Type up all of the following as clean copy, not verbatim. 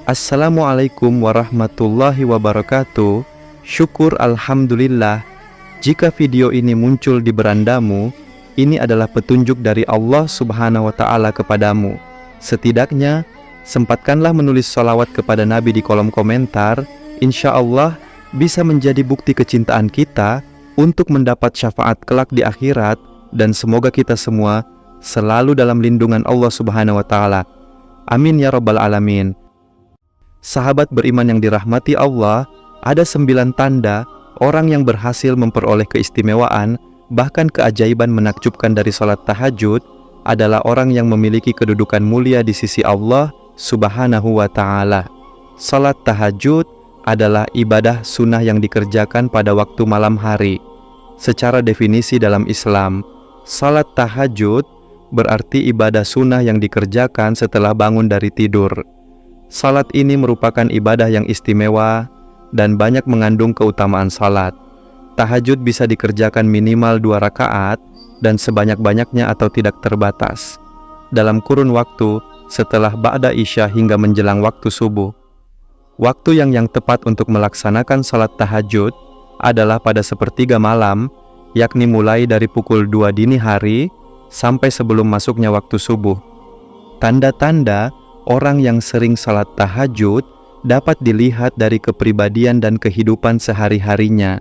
Assalamualaikum warahmatullahi wabarakatuh. Syukur alhamdulillah. Jika video ini muncul di berandamu, ini adalah petunjuk dari Allah Subhanahu wa Ta'ala kepadamu. Setidaknya, sempatkanlah menulis sholawat kepada Nabi di kolom komentar. Insya Allah bisa menjadi bukti kecintaan kita untuk mendapat syafaat kelak di akhirat, dan semoga kita semua selalu dalam lindungan Allah Subhanahu wa Ta'ala. Amin ya rabbal alamin. Sahabat beriman yang dirahmati Allah, ada 9 tanda orang yang berhasil memperoleh keistimewaan, bahkan keajaiban menakjubkan dari salat tahajud adalah orang yang memiliki kedudukan mulia di sisi Allah Subhanahu wa Ta'ala. Salat tahajud adalah ibadah sunnah yang dikerjakan pada waktu malam hari. Secara definisi dalam Islam, salat tahajud berarti ibadah sunnah yang dikerjakan setelah bangun dari tidur. Salat ini merupakan ibadah yang istimewa dan banyak mengandung keutamaan salat. Tahajud bisa dikerjakan minimal 2 rakaat dan sebanyak-banyaknya atau tidak terbatas dalam kurun waktu setelah ba'da isya hingga menjelang waktu subuh. Waktu yang tepat untuk melaksanakan salat tahajud adalah pada sepertiga malam, yakni mulai dari pukul 2 dini hari sampai sebelum masuknya waktu subuh. Tanda-tanda orang yang sering salat tahajud dapat dilihat dari kepribadian dan kehidupan sehari-harinya.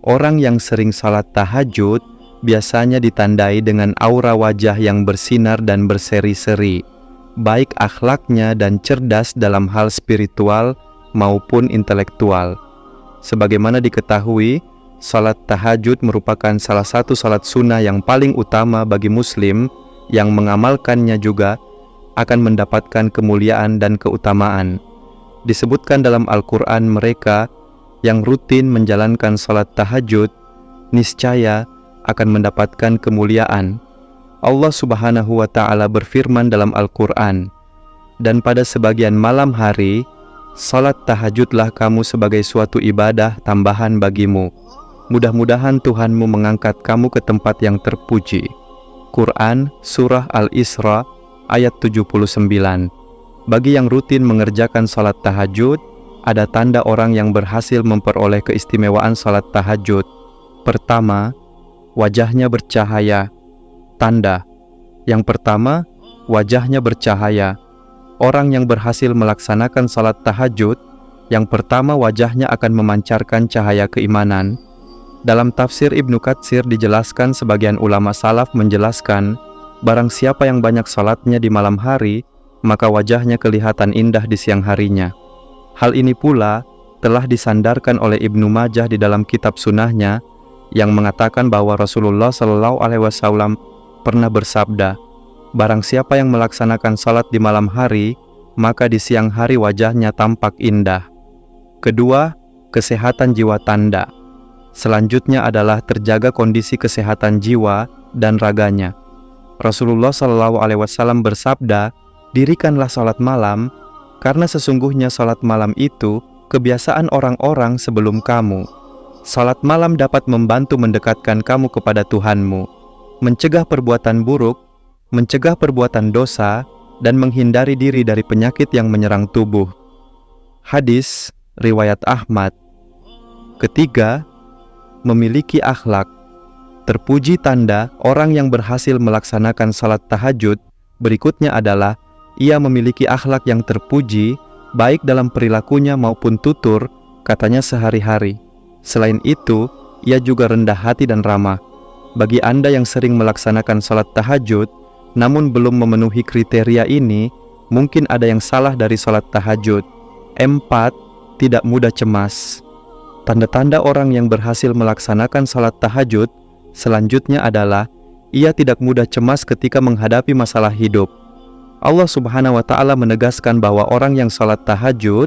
Orang yang sering salat tahajud biasanya ditandai dengan aura wajah yang bersinar dan berseri-seri, baik akhlaknya dan cerdas dalam hal spiritual maupun intelektual. Sebagaimana diketahui, salat tahajud merupakan salah satu salat sunnah yang paling utama bagi muslim. Yang mengamalkannya juga akan mendapatkan kemuliaan dan keutamaan. Disebutkan dalam Al-Quran, mereka yang rutin menjalankan salat tahajud niscaya akan mendapatkan kemuliaan. Allah Subhanahu wa Ta'ala berfirman dalam Al-Quran, "Dan pada sebagian malam hari, salat tahajudlah kamu sebagai suatu ibadah tambahan bagimu. Mudah-mudahan Tuhanmu mengangkat kamu ke tempat yang terpuji." Quran Surah Al-Isra ayat 79. Bagi yang rutin mengerjakan salat tahajud, ada tanda orang yang berhasil memperoleh keistimewaan salat tahajud. Pertama, wajahnya bercahaya. Tanda yang pertama, wajahnya bercahaya. Orang yang berhasil melaksanakan salat tahajud, yang pertama wajahnya akan memancarkan cahaya keimanan. Dalam tafsir Ibnu Katsir dijelaskan, sebagian ulama salaf menjelaskan, barang siapa yang banyak salatnya di malam hari, maka wajahnya kelihatan indah di siang harinya. Hal ini pula telah disandarkan oleh Ibnu Majah di dalam kitab sunnahnya, yang mengatakan bahwa Rasulullah SAW pernah bersabda, barang siapa yang melaksanakan salat di malam hari, maka di siang hari wajahnya tampak indah. Kedua, kesehatan jiwa tanda. Selanjutnya adalah terjaga kondisi kesehatan jiwa dan raganya. Rasulullah SAW bersabda, dirikanlah salat malam, karena sesungguhnya salat malam itu kebiasaan orang-orang sebelum kamu. Salat malam dapat membantu mendekatkan kamu kepada Tuhanmu, mencegah perbuatan buruk, mencegah perbuatan dosa, dan menghindari diri dari penyakit yang menyerang tubuh. Hadis riwayat Ahmad. Ketiga, memiliki akhlak. Terpuji tanda orang yang berhasil melaksanakan salat tahajud berikutnya adalah ia memiliki akhlak yang terpuji, baik dalam perilakunya maupun tutur katanya sehari-hari. Selain itu, ia juga rendah hati dan ramah. Bagi Anda yang sering melaksanakan salat tahajud namun belum memenuhi kriteria ini, mungkin ada yang salah dari salat tahajud. 4. Tidak mudah cemas. Tanda-tanda orang yang berhasil melaksanakan salat tahajud selanjutnya adalah ia tidak mudah cemas ketika menghadapi masalah hidup. Allah Subhanahu wa Ta'ala menegaskan bahwa orang yang salat tahajud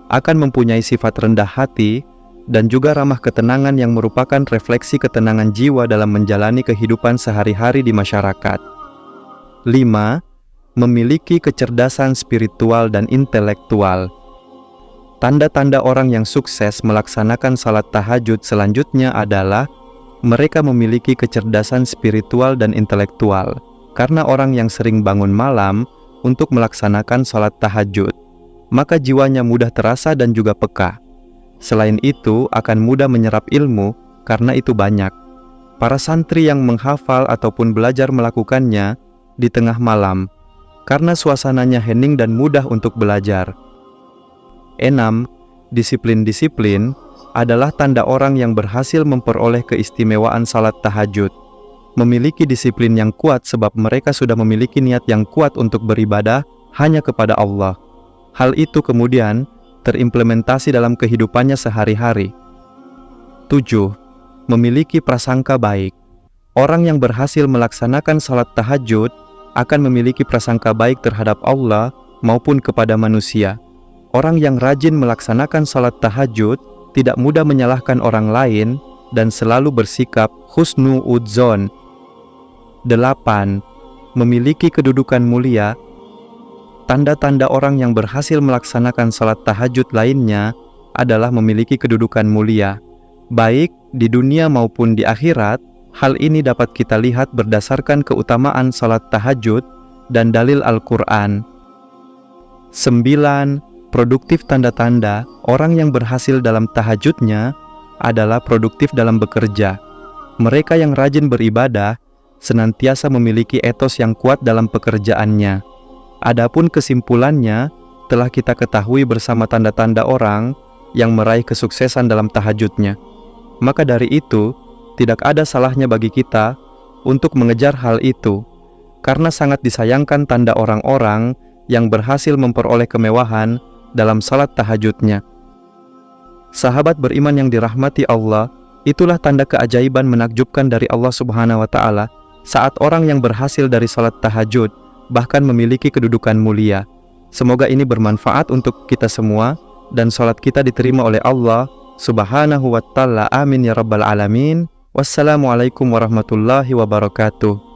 akan mempunyai sifat rendah hati dan juga ramah ketenangan yang merupakan refleksi ketenangan jiwa dalam menjalani kehidupan sehari-hari di masyarakat. 5. Memiliki kecerdasan spiritual dan intelektual. Tanda-tanda orang yang sukses melaksanakan salat tahajud selanjutnya adalah mereka memiliki kecerdasan spiritual dan intelektual, karena orang yang sering bangun malam untuk melaksanakan salat tahajud. maka jiwanya mudah terasa dan juga peka. Selain itu, akan mudah menyerap ilmu karena itu banyak. Para santri yang menghafal ataupun belajar melakukannya di tengah malam, karena suasananya hening dan mudah untuk belajar. 6. Disiplin-disiplin adalah tanda orang yang berhasil memperoleh keistimewaan salat tahajud. Memiliki disiplin yang kuat sebab mereka sudah memiliki niat yang kuat untuk beribadah hanya kepada Allah. Hal itu kemudian terimplementasi dalam kehidupannya sehari-hari. 7. Memiliki prasangka baik. Orang yang berhasil melaksanakan salat tahajud akan memiliki prasangka baik terhadap Allah maupun kepada manusia. Orang yang rajin melaksanakan salat tahajud tidak mudah menyalahkan orang lain dan selalu bersikap husnuudzon. 8. Memiliki kedudukan mulia. Tanda-tanda orang yang berhasil melaksanakan salat tahajud lainnya adalah memiliki kedudukan mulia. Baik di dunia maupun di akhirat, hal ini dapat kita lihat berdasarkan keutamaan salat tahajud dan dalil Al-Quran. 9. Produktif. Tanda-tanda orang yang berhasil dalam tahajudnya adalah produktif dalam bekerja. Mereka yang rajin beribadah senantiasa memiliki etos yang kuat dalam pekerjaannya. Adapun kesimpulannya telah kita ketahui bersama tanda-tanda orang yang meraih kesuksesan dalam tahajudnya. Maka dari itu, tidak ada salahnya bagi kita untuk mengejar hal itu, karena sangat disayangkan tanda orang-orang yang berhasil memperoleh kemewahan dalam salat tahajudnya. Sahabat beriman yang dirahmati Allah, itulah tanda keajaiban menakjubkan dari Allah Subhanahu wa Ta'ala saat orang yang berhasil dari salat tahajud bahkan memiliki kedudukan mulia. Semoga ini bermanfaat untuk kita semua dan salat kita diterima oleh Allah Subhanahu wa Ta'ala. Amin ya rabbal alamin. Wassalamualaikum warahmatullahi wabarakatuh.